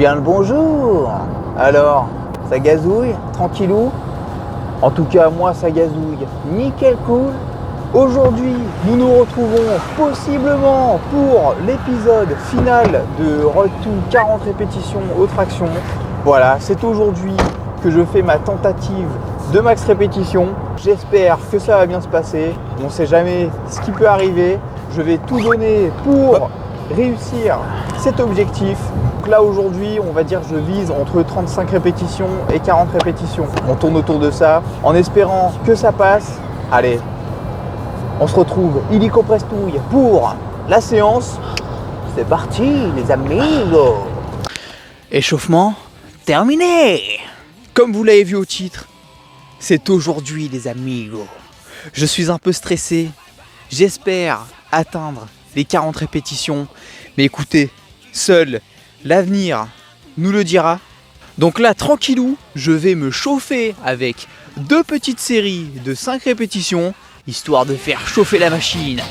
bien le bonjour. Alors, ça gazouille, tranquillou? En tout cas, moi, ça gazouille. Nickel cool. Aujourd'hui, nous nous retrouvons possiblement pour l'épisode final de Road to 40 répétitions aux tractions. Voilà, c'est aujourd'hui que je fais ma tentative de max répétition. J'espère que ça va bien se passer. On ne sait jamais ce qui peut arriver. Je vais tout donner pour réussir cet objectif. Donc là aujourd'hui, on va dire je vise entre 35 répétitions et 40 répétitions. On tourne autour de ça en espérant que ça passe. Allez, on se retrouve illico prestouille pour la séance. C'est parti les amigos. Échauffement terminé. Comme vous l'avez vu au titre, c'est aujourd'hui les amigos. Je suis un peu stressé. J'espère atteindre les 40 répétitions. Mais écoutez, seul l'avenir nous le dira. Donc là, tranquillou, je vais me chauffer avec 2 petites séries de 5 répétitions, histoire de faire chauffer la machine.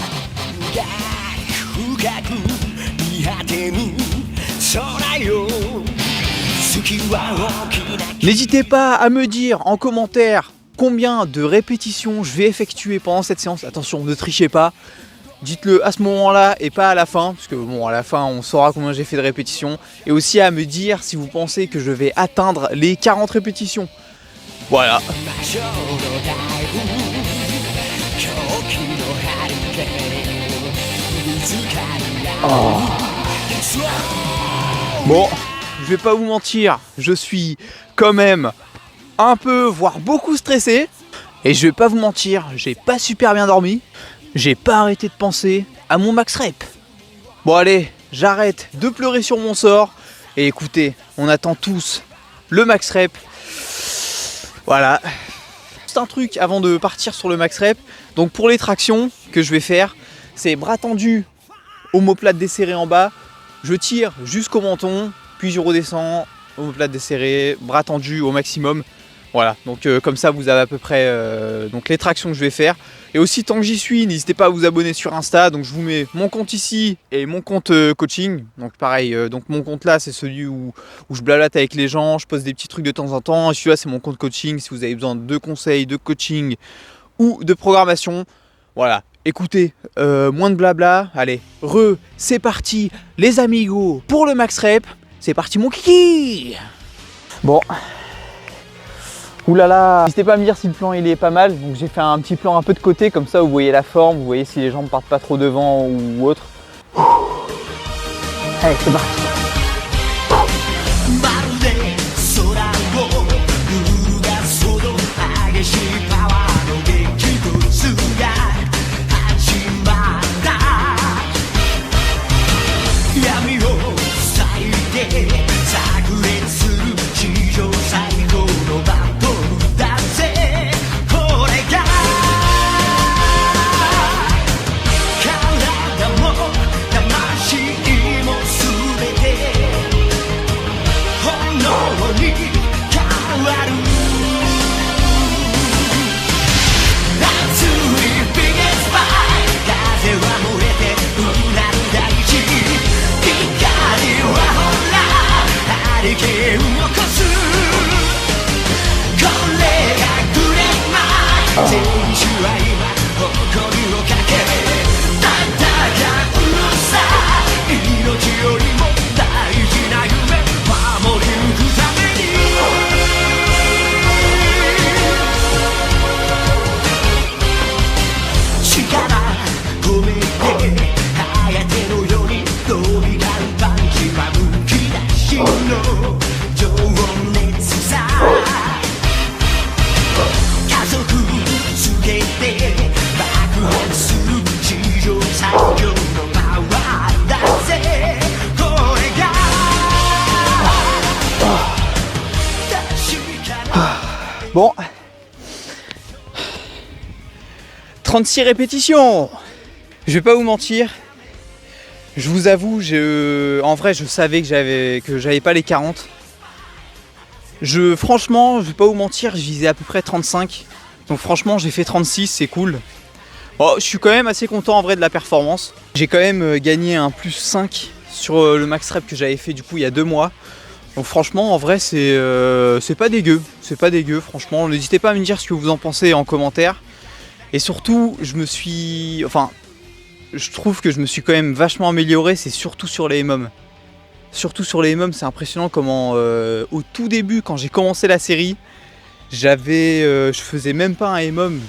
N'hésitez pas à me dire en commentaire combien de répétitions je vais effectuer pendant cette séance. Attention, ne trichez pas. Dites-le à ce moment-là et pas à la fin, parce que bon, à la fin, on saura combien j'ai fait de répétitions. Et aussi à me dire si vous pensez que je vais atteindre les 40 répétitions. Voilà. Oh. Bon, je vais pas vous mentir, je suis quand même un peu, voire beaucoup stressé. Et je vais pas vous mentir, j'ai pas super bien dormi. J'ai pas arrêté de penser à mon max rep. Bon allez, j'arrête de pleurer sur mon sort. Et écoutez, on attend tous le max rep. Voilà. C'est un truc avant de partir sur le max rep. Donc pour les tractions que je vais faire, c'est bras tendus, omoplate desserré en bas. Je tire jusqu'au menton, puis je redescends, omoplate desserré, bras tendus au maximum. Voilà, donc comme ça vous avez à peu près donc les tractions que je vais faire. Et aussi tant que j'y suis, n'hésitez pas à vous abonner sur Insta. Donc je vous mets mon compte ici et mon compte coaching. Donc pareil, donc mon compte là c'est celui où je blablate avec les gens, je poste des petits trucs de temps en temps. Et celui-là c'est mon compte coaching si vous avez besoin de conseils, de coaching ou de programmation. Voilà, écoutez, moins de blabla. Allez, c'est parti les amigos pour le max rep. C'est parti mon kiki. Bon. Oulala, n'hésitez pas à me dire si le plan il est pas mal. Donc j'ai fait un petit plan un peu de côté, comme ça vous voyez la forme, vous voyez si les jambes partent pas trop devant ou autre. Allez, c'est parti. Bon, 36 répétitions. Je vais pas vous mentir, je vous avoue, en vrai je savais que j'avais pas les 40. Franchement, je vais pas vous mentir, je visais à peu près 35. Donc franchement, j'ai fait 36, c'est cool. Oh, je suis quand même assez content en vrai de la performance. J'ai quand même gagné un plus 5 sur le max rep que j'avais fait du coup il y a 2 mois. Donc franchement, en vrai, c'est pas dégueu. C'est pas dégueu, franchement. N'hésitez pas à me dire ce que vous en pensez en commentaire. Et surtout, je trouve que je me suis quand même vachement amélioré, c'est surtout sur les MMOM. Surtout sur les MMOM, c'est impressionnant comment au tout début, quand j'ai commencé la série, je faisais même pas un MMOM,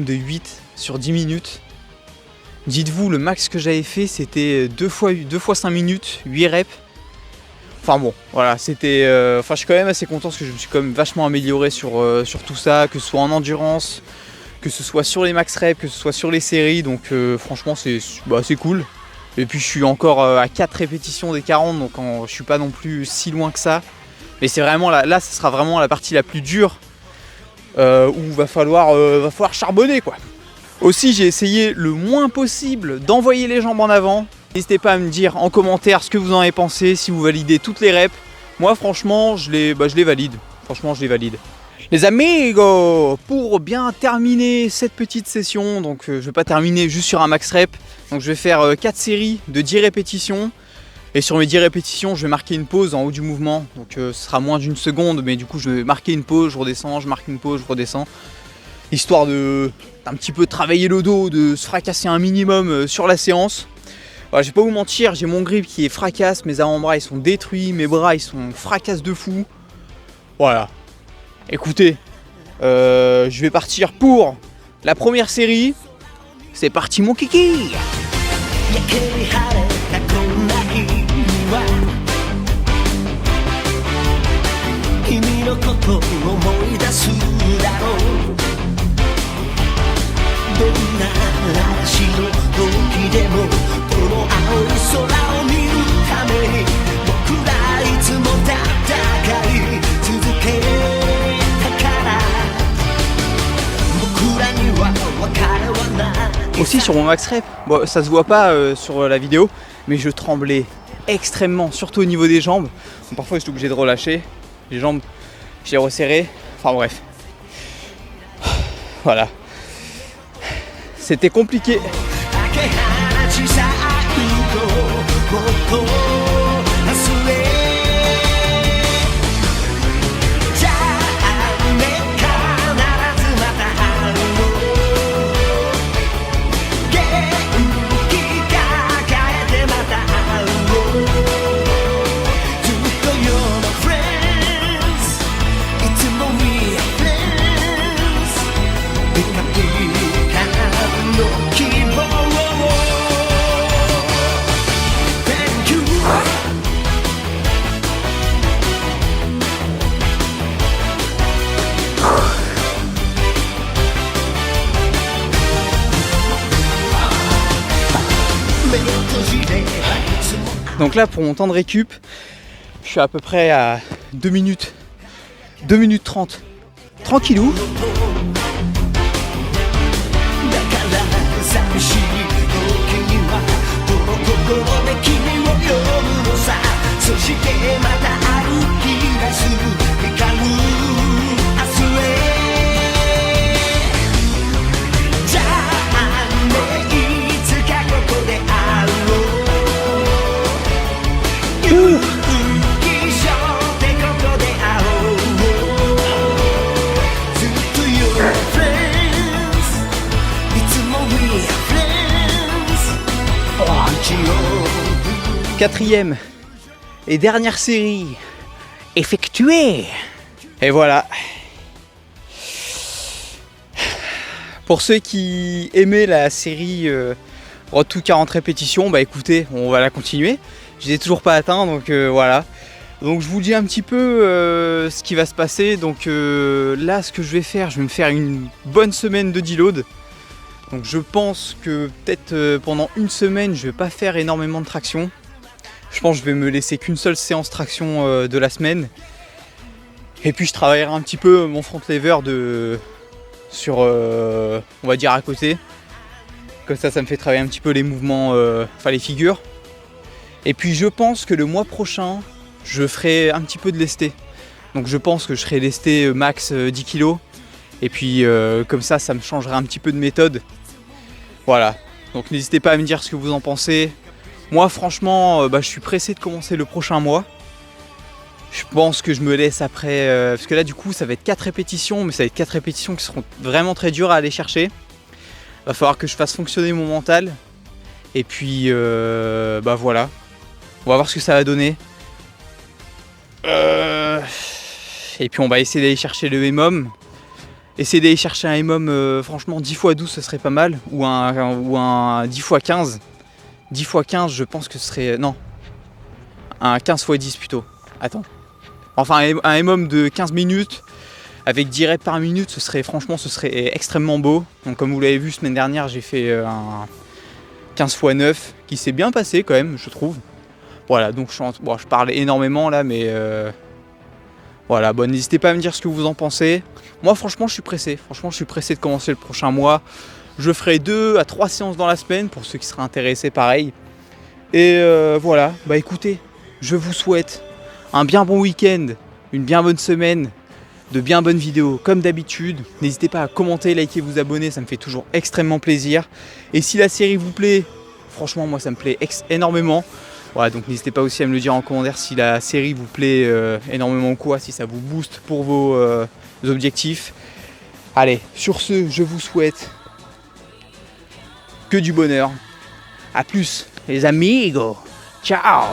de 8 sur 10 minutes. Dites-vous, le max que j'avais fait, c'était 2 fois 5 minutes, 8 reps. Enfin bon, voilà, je suis quand même assez content parce que je me suis quand même vachement amélioré sur tout ça, que ce soit en endurance, que ce soit sur les max reps, que ce soit sur les séries, donc franchement c'est cool. Et puis je suis encore à 4 répétitions des 40, donc je suis pas non plus si loin que ça. Mais c'est vraiment là, ce sera vraiment la partie la plus dure où va falloir charbonner quoi. Aussi, j'ai essayé le moins possible d'envoyer les jambes en avant. N'hésitez pas à me dire en commentaire ce que vous en avez pensé, si vous validez toutes les reps. Moi franchement, je les valide. Franchement, je les valide. Les amigos, pour bien terminer cette petite session, donc je vais pas terminer juste sur un max rep. Donc je vais faire 4 séries de 10 répétitions. Et sur mes 10 répétitions, je vais marquer une pause en haut du mouvement. Donc ce sera moins d'une seconde, mais du coup je vais marquer une pause, je redescends, je marque une pause, je redescends. Histoire d'un petit peu travailler le dos, de se fracasser un minimum sur la séance. Voilà, je vais pas vous mentir, j'ai mon grip qui est fracasse, mes avant-bras ils sont détruits, mes bras ils sont fracasse de fou. Voilà. Écoutez, je vais partir pour la première série. C'est parti mon kiki. Aussi sur mon max rep, bon, ça se voit pas sur la vidéo, mais je tremblais extrêmement, surtout au niveau des jambes. Donc, parfois j'étais obligé de relâcher, les jambes je les resserrais, enfin bref. Voilà. C'était compliqué. Donc là pour mon temps de récup, je suis à peu près à 2 minutes 30, tranquillou. Quatrième et dernière série effectuée. Et voilà. Pour ceux qui aimaient la série Road to 40 répétitions, bah écoutez, on va la continuer. Je l'ai toujours pas atteint, donc voilà. Donc je vous dis un petit peu ce qui va se passer. Donc là, ce que je vais faire, je vais me faire une bonne semaine de deload. Donc je pense que peut-être pendant une semaine, je vais pas faire énormément de traction. Je pense que je vais me laisser qu'une seule séance traction de la semaine. Et puis je travaillerai un petit peu mon front lever sur on va dire à côté. Comme ça me fait travailler un petit peu les mouvements, enfin les figures. Et puis je pense que le mois prochain, je ferai un petit peu de lesté. Donc je pense que je serai lesté max 10 kg. Et puis comme ça me changera un petit peu de méthode. Voilà. Donc n'hésitez pas à me dire ce que vous en pensez. Moi franchement, je suis pressé de commencer le prochain mois. Je pense que je me laisse après, parce que là du coup ça va être 4 répétitions, mais ça va être 4 répétitions qui seront vraiment très dures à aller chercher. Va falloir que je fasse fonctionner mon mental. Et puis bah voilà. On va voir ce que ça va donner. Et puis on va essayer d'aller chercher le EMOM. Essayer d'aller chercher un EMOM franchement 10 x 12 ce serait pas mal. Ou un 10 x 15. 10 x 15 je pense que ce serait... Non. Un 15 x 10 plutôt. Attends. Enfin un EMOM de 15 minutes avec 10 reps par minute, ce serait extrêmement beau. Donc comme vous l'avez vu semaine dernière, j'ai fait un 15 x 9 qui s'est bien passé quand même, je trouve. Voilà, donc je parle énormément là, mais voilà, bon, n'hésitez pas à me dire ce que vous en pensez. Moi franchement je suis pressé. Franchement je suis pressé de commencer le prochain mois. Je ferai 2 à 3 séances dans la semaine pour ceux qui seraient intéressés pareil. Et voilà, bah écoutez, je vous souhaite un bien bon week-end, une bien bonne semaine, de bien bonnes vidéos comme d'habitude. N'hésitez pas à commenter, liker, vous abonner, ça me fait toujours extrêmement plaisir. Et si la série vous plaît, franchement moi ça me plaît énormément. Voilà, donc n'hésitez pas aussi à me le dire en commentaire si la série vous plaît énormément ou quoi, si ça vous booste pour vos objectifs. Allez, sur ce, je vous souhaite que du bonheur. A plus les amigos. Ciao.